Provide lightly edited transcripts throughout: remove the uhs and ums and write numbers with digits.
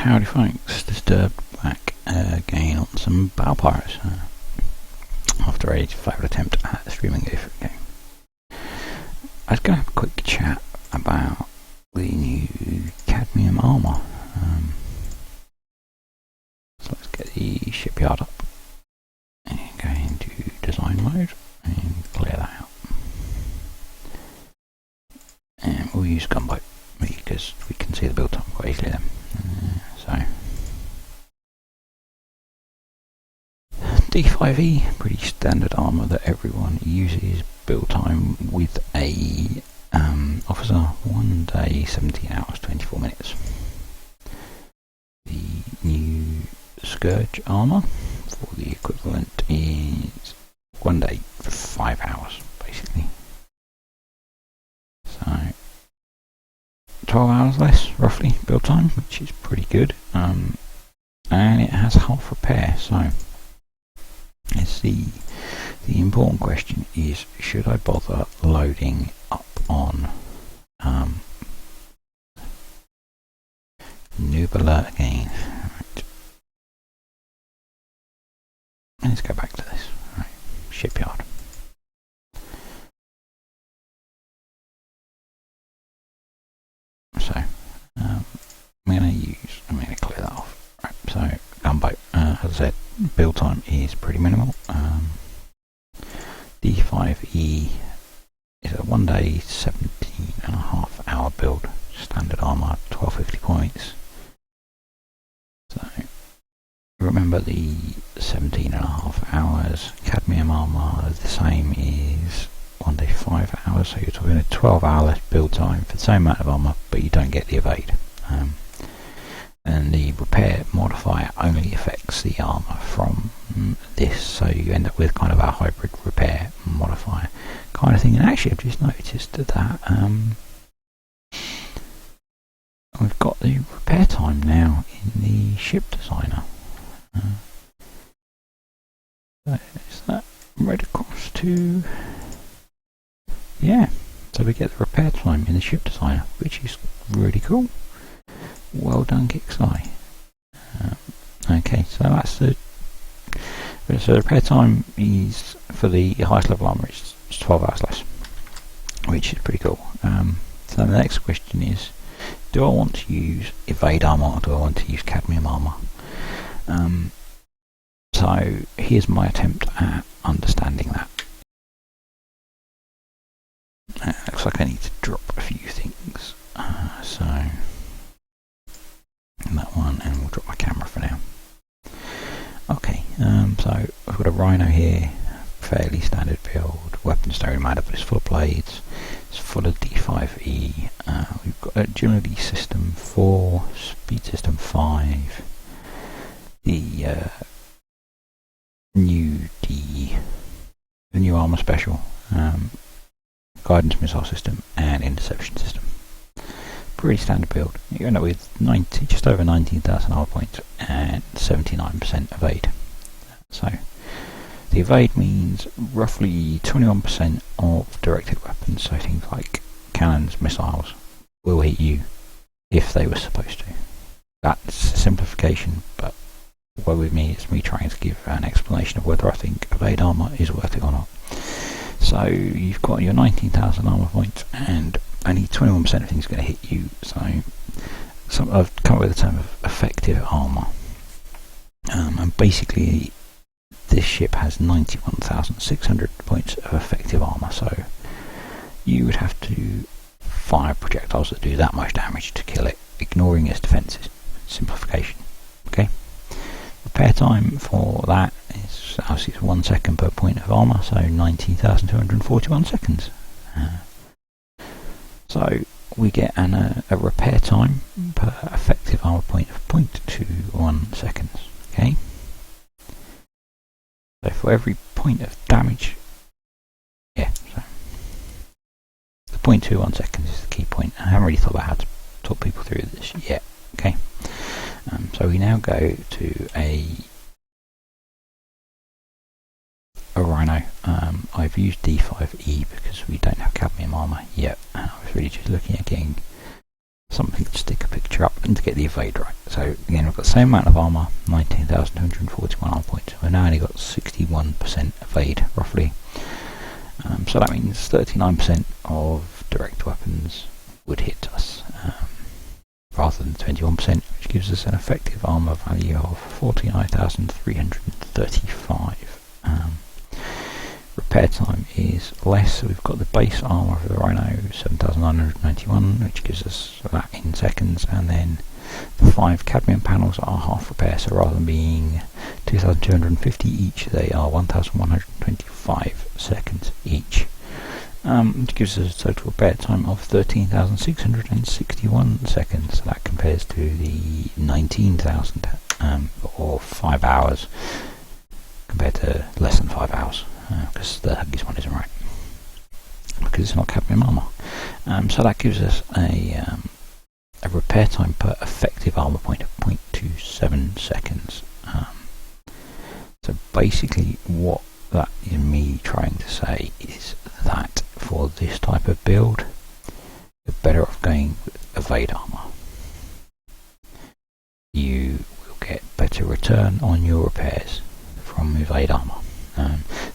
Howdy folks, Disturbed back again on some Battle Pirates after a failed attempt at streaming a different game. I was going to have a quick chat about the new Cadmium armour. So let's get the shipyard up and go into design mode and clear that out. And we'll use gunboat because we can see the build time quite easily then. D5E, pretty standard armour that everyone uses. Build time with a officer, 1 day, 17 hours, 24 minutes. The new Scourge armour for the equivalent is 1 day, 5 hours, basically. So 12 hours less, roughly, build time, which is pretty good. And it has half repair, so it's the important question is, should I bother loading up on noob alert again? Right. Let's go back to this. Right. Shipyard. So I'm going to clear that off. Right. So gunboat, as I said, build time is pretty minimal. D5E is a 1 day, 17.5 hour build. Standard armour, 1250 points. So remember the 17.5 hours. Cadmium armour, the same, is 1 day, 5 hours. So you're talking a 12 hour less build time for the same amount of armour, but you don't get the evade. And the repair modifier only affects the armour from this, so you end up with kind of a hybrid repair modifier kind of thing. And actually I've just noticed that we've got the repair time now in the ship designer. Is that read across to... yeah, so we get the repair time in the ship designer, which is really cool. Well done, Kickstarter. Okay, so that's the repair time is for the highest level armor. It's 12 hours less, which is pretty cool. So the next question is, do I want to use evade armor or do I want to use cadmium armor? So here's my attempt at understanding that. Looks like I need to drop a few things. So that one, and we'll drop my camera for now. Okay, so I've got a Rhino here, fairly standard build. Weapons don't really matter, but it's full of blades. It's full of D5E. We've got agility system 4, speed system 5. The new armor special, guidance missile system, and interception system. Pretty standard build. You end up with just over 19,000 armor points and 79% evade. So the evade means roughly 21% of directed weapons, so things like cannons, missiles, will hit you if they were supposed to. That's a simplification, but well, with me, it's me trying to give an explanation of whether I think evade armor is worth it or not. So you've got your 19,000 armor points and only 21% of things are going to hit you. So I've come up with the term of effective armor. And basically this ship has 91,600 points of effective armor. So you would have to fire projectiles that do that much damage to kill it, ignoring its defenses. Simplification. Okay. Repair time for that is obviously 1 second per point of armour, so 19,241 seconds. So we get a repair time per effective armour point of 0.21 seconds. Okay. So for every point of damage, so the 0.21 seconds is the key point. I haven't really thought about how to talk people through this yet. Okay. So we now go to a Rhino. I've used D5E because we don't have cadmium armour yet, and I was really just looking at getting something to stick a picture up and to get the evade right. So again, we've got the same amount of armour, 19,241 armour points. We've now only got 61% evade, roughly. So that means 39% of direct weapons would hit us, rather than 21%, which gives us an effective armour value of 49,335. Repair time is less, so we've got the base armour of the Rhino, 7,991, which gives us that in seconds, and then the 5 cadmium panels are half repair, so rather than being 2,250 each, they are 1,125 seconds each, which gives us a total repair time of 13,661 seconds. So that compares to the 19,000 or 5 hours, compared to less than 5 hours, because the Huggies one isn't right, because it's not cadmium armour. So that gives us a repair time per effective armour point of 0.27 seconds. So basically what that is me trying to say is that for this type of build, you're better off going with evade armour. You will get better return on your repairs from evade armour.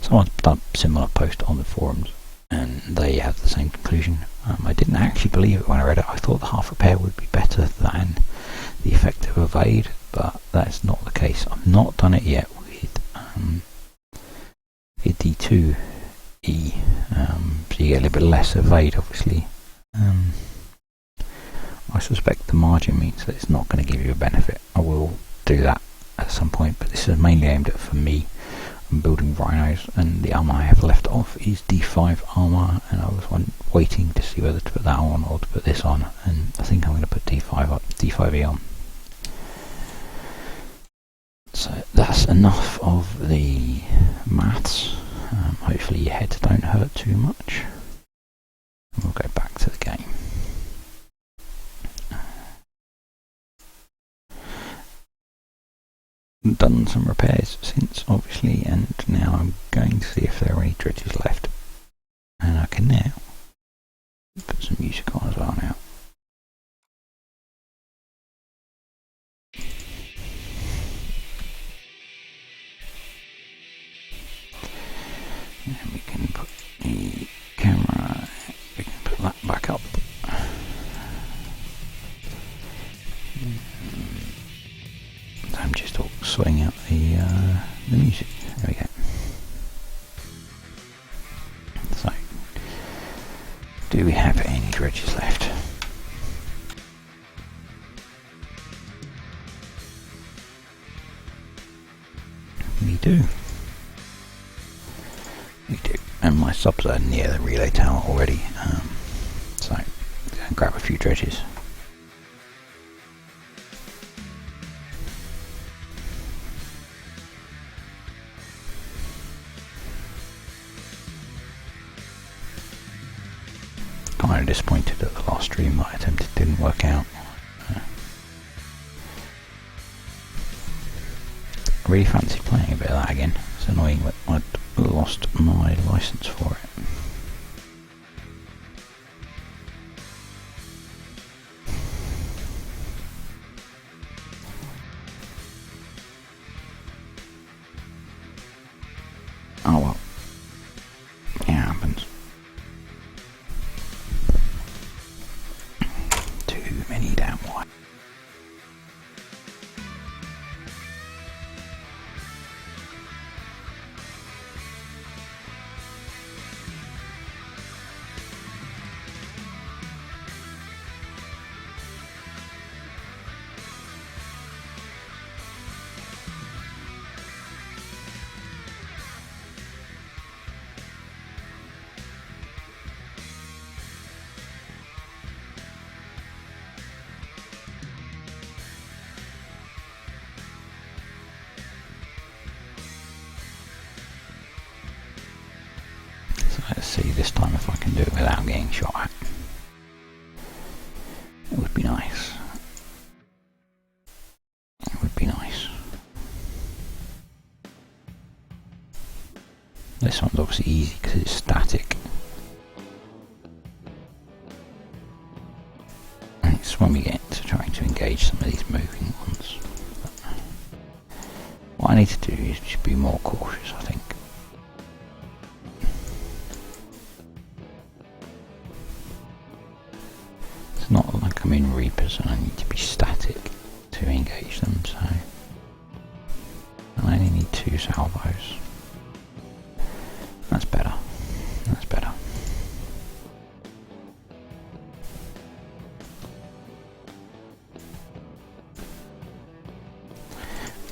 Someone's done a similar post on the forums and they have the same conclusion. I didn't actually believe it when I read it. I thought the half repair would be better than the effective evade, but that's not the case. I've not done it yet with D2E, so you get a little bit less evade, obviously. I suspect the margin means that it's not going to give you a benefit. I will do that at some point, but this is mainly aimed at for me. I'm building rhinos, and the armour I have left off is D5 armour, and I was waiting to see whether to put that on or to put this on, and I think I'm going to put D5E on. So that's enough of the maths. Hopefully your heads don't hurt too much. And we'll go back to the game. Done some repairs since, obviously, and now I'm going to see if there are any dredges left. And I can now put some music on as well now. And we can put the camera, we can put that back up. I'm just sorting out the music. There we go. So, do we have any dredges left? We do. We do. And my subs are near the relay tower already. So, go and grab a few dredges. Kind of disappointed that the last stream that I attempted didn't work out. I really fancy playing a bit of that again. It's annoying that I'd lost my license for it. Oh well. It happens. Too many damn white. Let's see this time if I can do it without getting shot at. It would be nice. It would be nice. This one's obviously easy because it's static. And it's one moving ones. But what I need to do is just be more cautious, I think. It's not like I'm in Reapers and I need to be static to engage them, so I only need 2 salvos. That's better. That's better.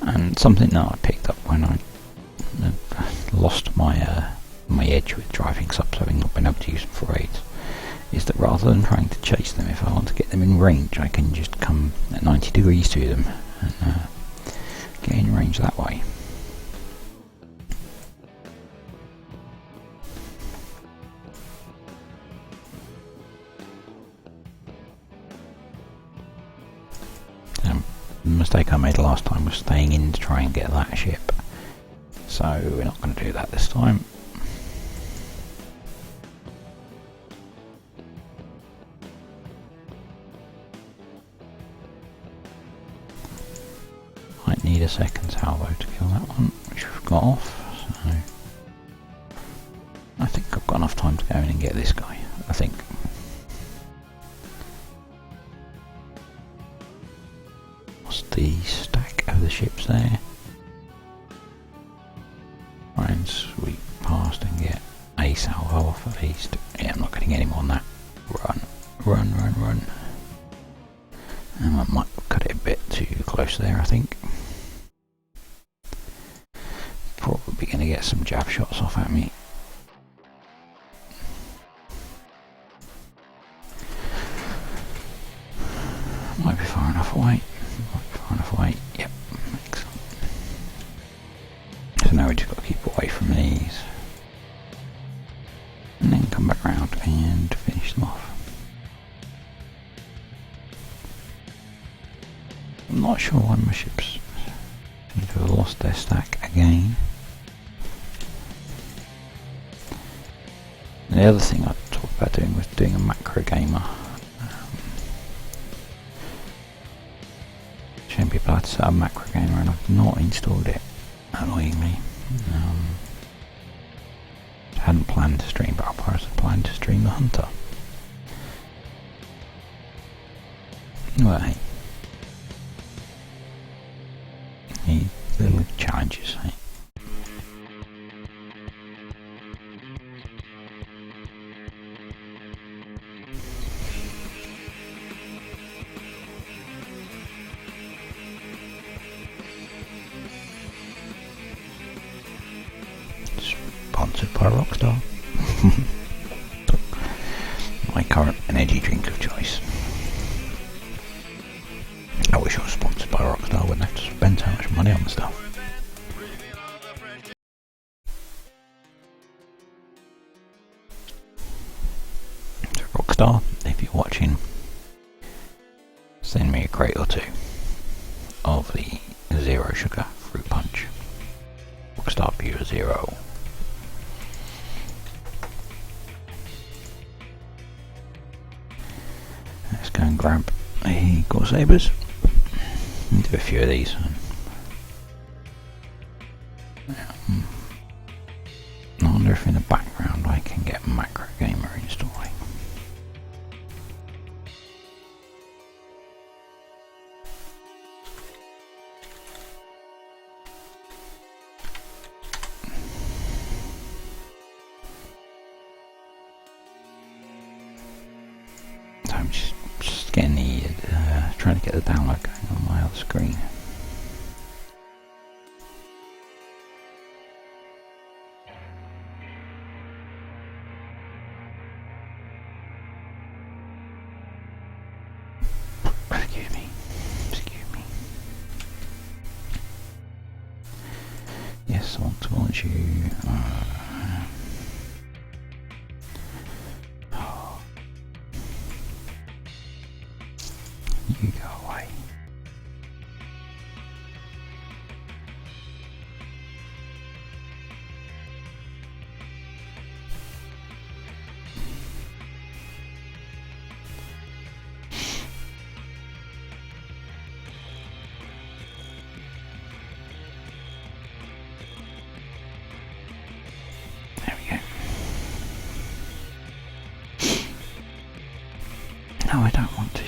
And something that I picked up when I lost my my edge with driving subs, having not been able to use them for raids, is that rather than trying to chase them, if I want to get them in range, I can just come at 90 degrees to them and get in range that way. The mistake I made last time was staying in to try and get that ship, so we're not going to do that this time. Might need a second salvo to kill that one, which we've got off, so I think I've got enough time to go in and get this guy, I think. The stack of the ships there. Try and sweep past and get a salvo off at least. Yeah, I'm not getting any more than that. Run, run, run, run. And I might cut it a bit too close there, I think. Probably going to get some jab shots off at me. Might be far enough away. Yep, excellent. So now we just got to keep away from these and then come back round and finish them off. I'm not sure why my ships seem to have lost their stack again. And the other thing I talked about doing was doing a macro gamer. Showing people how to set up macro gamer, and I've not installed it, annoyingly. I hadn't planned to stream Battle Pirates, I planned to stream the Hunter. Well, hey. Little challenges, hey. Sponsored by Rockstar. My current energy drink of choice. I wish I was sponsored by Rockstar, I wouldn't have to spend so much money on the stuff. So Rockstar, if you're watching, send me a crate or 2 of the Zero Sugar Fruit Punch. Rockstar Pure Zero. Let's go and grab the Corsabers and do a few of these. I wonder if in the background I can get Macro Gamer installing. So I'm just getting the trying to get the download going on my other screen. Excuse me. Yes, I want to launch you. You go away.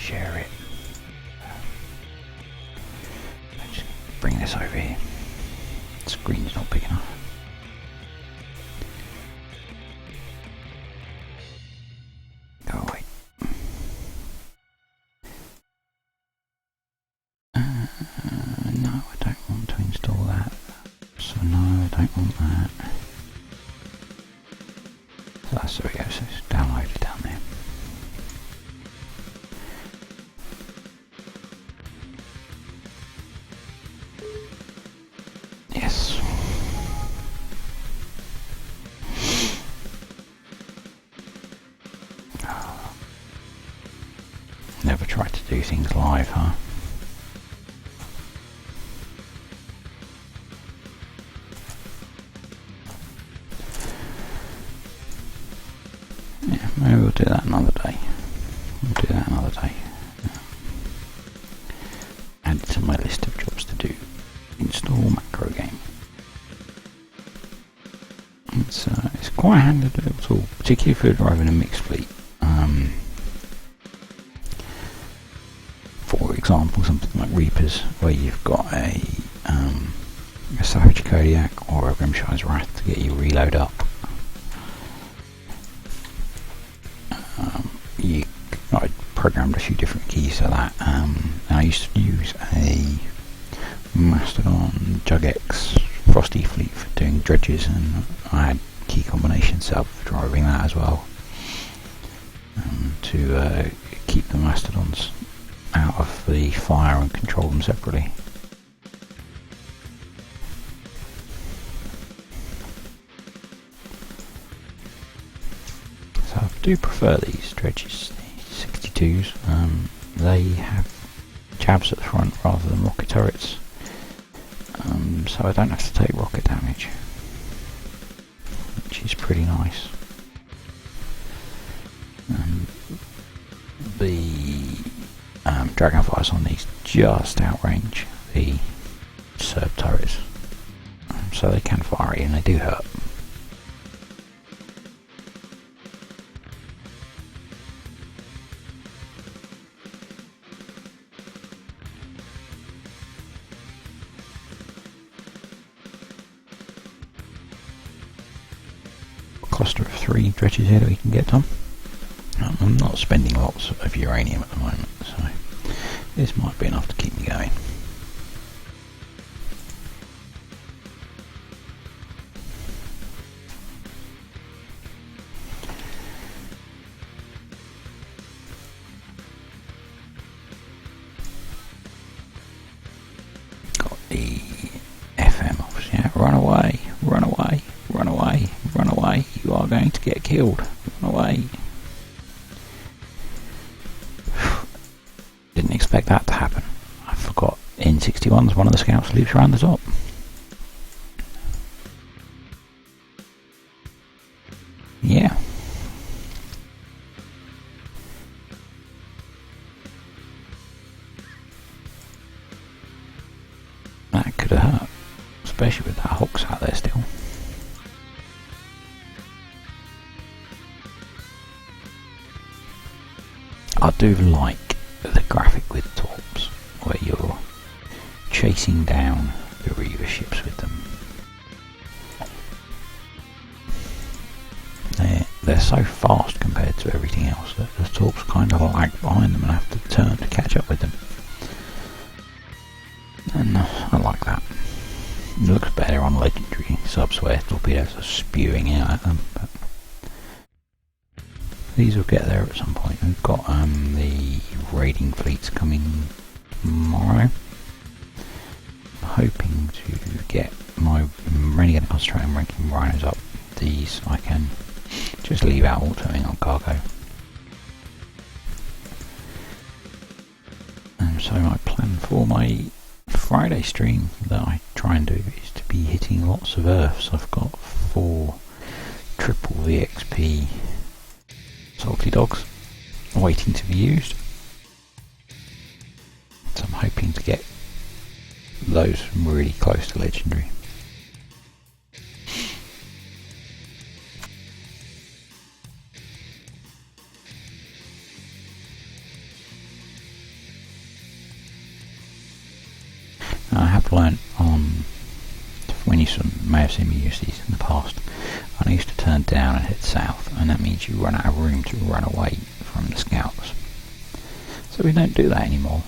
share it. Let's just bring this over here. The screen's not big enough. Go away. No, I don't want to install that. So no, I don't want that. So that's there we go, so it's downloaded down there. Yes. Oh. Never tried to do things live, huh? Yeah, maybe we'll do that another day. Add it to my list of jobs to do. Install macro game. It's quite a handy little tool, particularly if you're driving a mixed fleet. For example, something like Reapers, where you've got a Savage Kodiak or a Grimshire's Wrath to get your reload up. I programmed a few different keys for that. I used to use a Mastodon Jugex Frosty fleet for doing dredges, and I had key combinations set up for driving that as well, to keep the Mastodons out of the fire and control them separately. So I do prefer these dredges, the 62s. They have jabs at the front rather than rocket turrets, so I don't have to take rocket damage, which is pretty nice. The Dragonfires on these just outrange the Serb turrets, so they can fire it and they do hurt. Cluster of 3 dredges here that we can get done. I'm not spending lots of uranium at the moment, so this might be enough to keep me going. Got the FM off. Yeah, run away, run away, run away, run away. You are going to get killed. Run away. Didn't expect that to happen. I forgot in 61s one of the scouts leaps around the top. Yeah. That could have hurt, especially with that Hawks out there still. I do like the graphic with torps, where you're chasing down the Reaver ships with them. They're so fast compared to everything else that the torps kind of lag behind them and have to turn to catch up with them. And I like that. It looks better on legendary subs where torpedoes are spewing out at them. But these will get there at some point. We've got the raiding fleets coming tomorrow. I'm hoping to get I'm really going to concentrate on ranking rhinos up. These I can just leave out autoing on cargo. So my plan for my Friday stream that I try and do is to be hitting lots of Earths. I've got 4 triple VXP salty dogs waiting to be used, so I'm hoping to get those really close to legendary. learned on, when you may have seen me use these in the past, I used to turn down and head south, and that means you run out of room to run away from the scouts. So we don't do that anymore.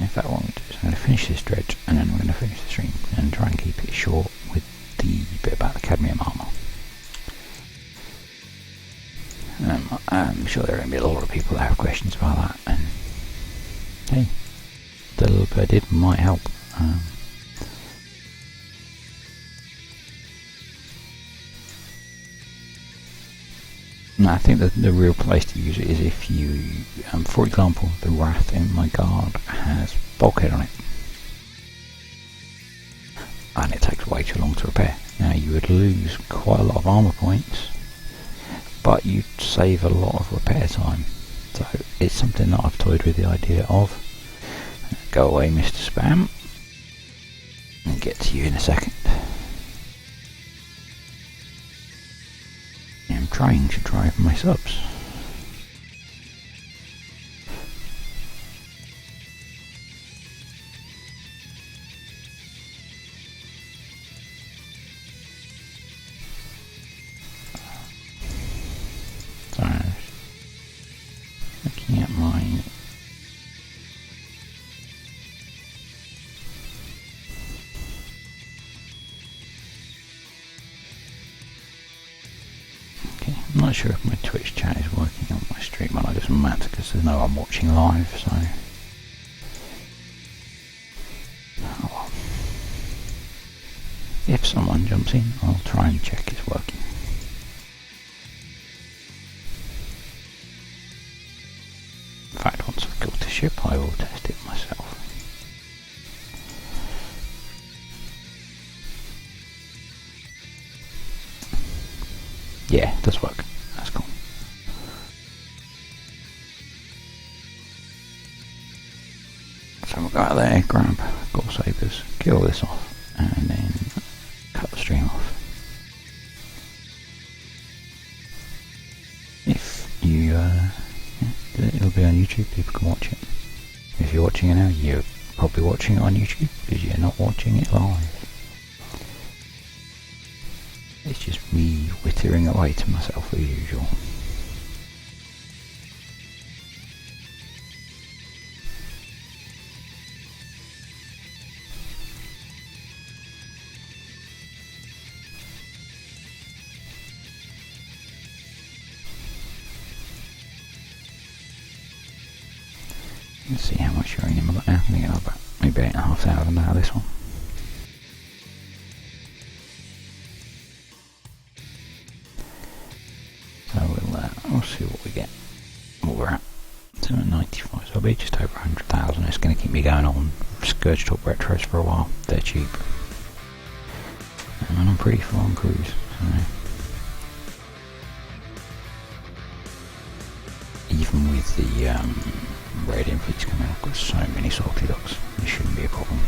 In fact, what I'm going to do is I'm going to finish this dredge, and then we're going to finish the stream and try and keep it short with the bit about the cadmium armour. I'm sure there are going to be a lot of people that have questions about that, and hey, the little bit I did might help. I think that the real place to use it is if you, for example, the Wrath in my guard has bulkhead on it, and it takes way too long to repair. Now you would lose quite a lot of armour points, but you'd save a lot of repair time. So it's something that I've toyed with the idea of. Go away, Mr. Spam, and get to you in a second. I'm trying to drive my subs. So, looking at my I'm not sure if my Twitch chat is working on my stream, and I just matter because they know I'm watching live, so oh well. If someone jumps in, I'll try and check it's working. In fact, once I've built the ship, I will test it myself. Yeah, it does work. That's cool. So we'll go out there, grab Gore Sabers, kill this off, and then cut the stream off. If you, it'll be on YouTube, people can watch it. If you're watching it now, you're probably watching it on YouTube, because you're not watching it live. It's just me whittering away to myself as usual. Let's see how much uranium I've got now. I think I've got maybe 8,500 out of this one. So we'll see what we get. What we're at. 295, so I'll be just over 100,000. It's going to keep me going on Scourge Top Retros for a while. They're cheap. And I'm pretty full on cruise. So. Even with the Radiant fleets coming up, I've got so many salty docks. It shouldn't be a problem.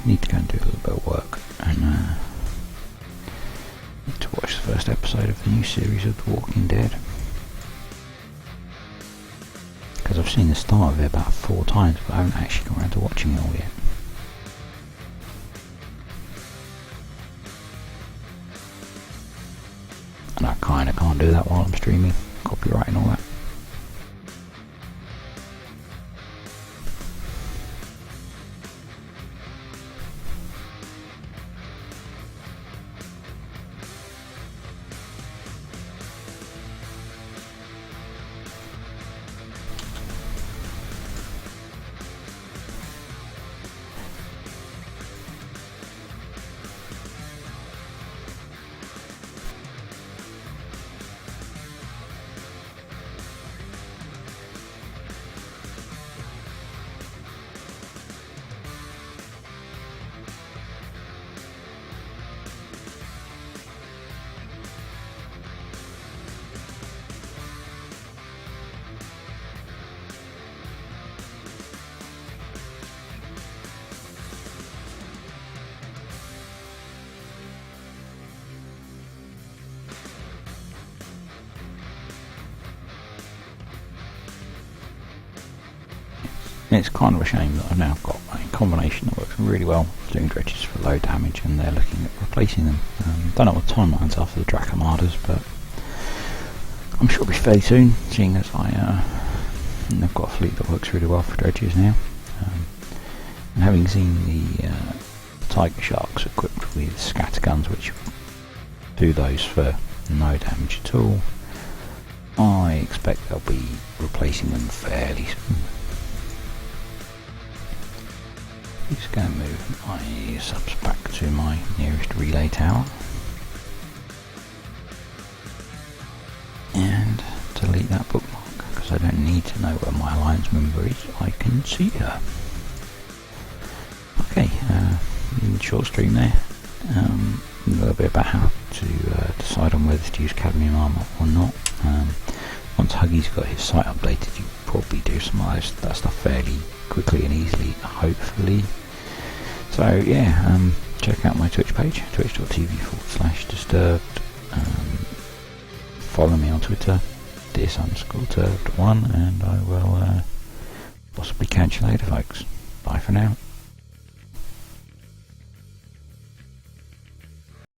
Need to go and do a little bit of work, and need to watch the first episode of the new series of The Walking Dead, because I've seen the start of it about 4 times, but I haven't actually got around to watching it all yet. And I kinda can't do that while I'm streaming, copyright and all that. It's kind of a shame that I've now got a combination that works really well for doing dredges for low damage, and they're looking at replacing them. Don't know what timelines are for the Drac Armadas, but I'm sure it'll be fairly soon, seeing as they've got a fleet that works really well for dredges now. And having seen the Tiger Sharks equipped with scatter guns, which do those for no damage at all, I expect they'll be replacing them fairly soon. Just going to move my subs back to my nearest relay tower and delete that bookmark, because I don't need to know where my alliance member is, I can see her. Okay, short stream there. A little bit about how to decide on whether to use cadmium armor or not. Once Huggy's got his site updated, you probably do some of that stuff fairly quickly and easily, hopefully. So yeah, check out my Twitch page, twitch.tv/disturbed. Follow me on Twitter, dis_turbed1, and I will possibly catch you later, folks. Bye for now.